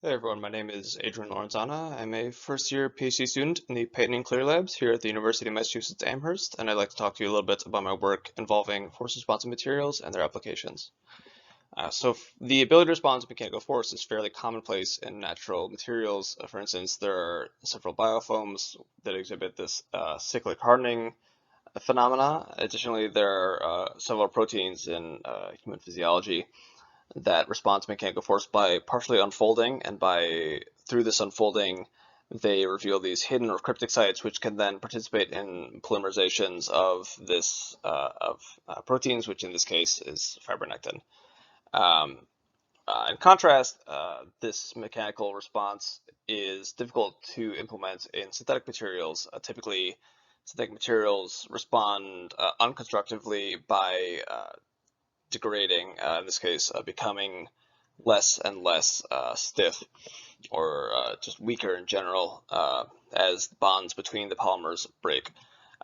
Hey everyone, my name is Adrian Lorenzana. I'm a first-year PhD student in the Patent and Clear Labs here at the University of Massachusetts Amherst, and I'd like to talk to you a little bit about my work involving force-responsive materials and their applications. The ability to respond to mechanical force is fairly commonplace in natural materials. For instance, there are several biofoams that exhibit this cyclic hardening phenomena. Additionally, there are several proteins in human physiology that respond to mechanical force by partially unfolding, and by through this unfolding, they reveal these hidden or cryptic sites, which can then participate in polymerizations of proteins, which in this case is fibronectin. Um, in contrast, this mechanical response is difficult to implement in synthetic materials. Typically, synthetic materials respond unconstructively by degrading, in this case, becoming less and less stiff, or just weaker in general, as bonds between the polymers break.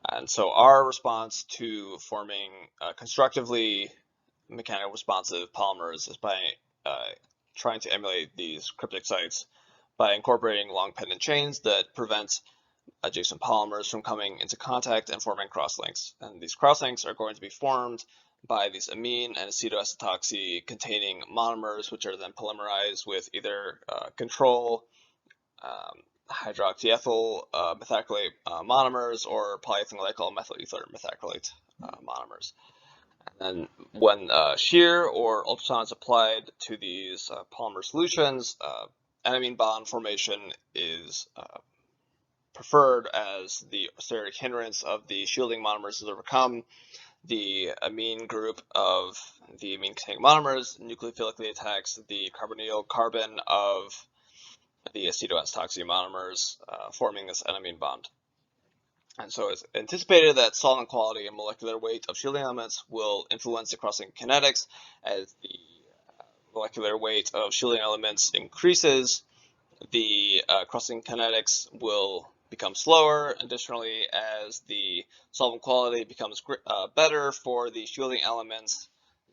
And so our response to forming constructively mechanical responsive polymers is by uh, trying to emulate these cryptic sites by incorporating long pendant chains that prevent adjacent polymers from coming into contact and forming crosslinks. And these crosslinks are going to be formed by these amine and acetoacetoxy containing monomers, which are then polymerized with either control hydroxyethyl methacrylate monomers, or polyethylene glycol methyl ether methacrylate monomers. And then when shear or ultrasound is applied to these polymer solutions, enamine bond formation is preferred, as the steric hindrance of the shielding monomers is overcome. The amine group of the amine containing monomers nucleophilically attacks the carbonyl carbon of the acetoacetoxy monomers, forming this enamine bond. And so it's anticipated that solvent quality and molecular weight of shielding elements will influence the crosslinking kinetics. As the molecular weight of shielding elements increases, the crosslinking kinetics will become slower. Additionally, as the solvent quality becomes better for the shielding elements,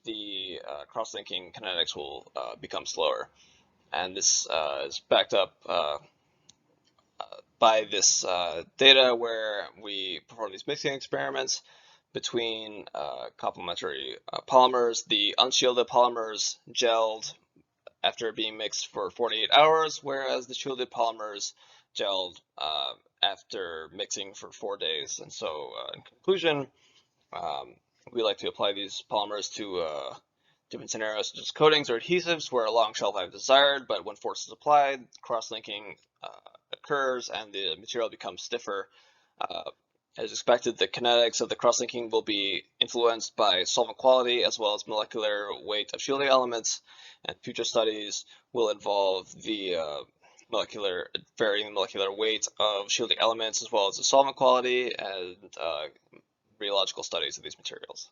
the cross-linking kinetics will become slower. And this is backed up by this data, where we perform these mixing experiments between complementary polymers. The unshielded polymers gelled after being mixed for 48 hours, whereas the shielded polymers gelled after mixing for 4 days. And so, in conclusion, um, we like to apply these polymers to different scenarios, such as coatings or adhesives, where a long shelf life is desired, but when force is applied, cross-linking occurs and the material becomes stiffer. Uh, as expected, the kinetics of the cross-linking will be influenced by solvent quality as well as molecular weight of shielding elements, and future studies will involve the varying the molecular weight of shielding elements as well as the solvent quality, and rheological studies of these materials.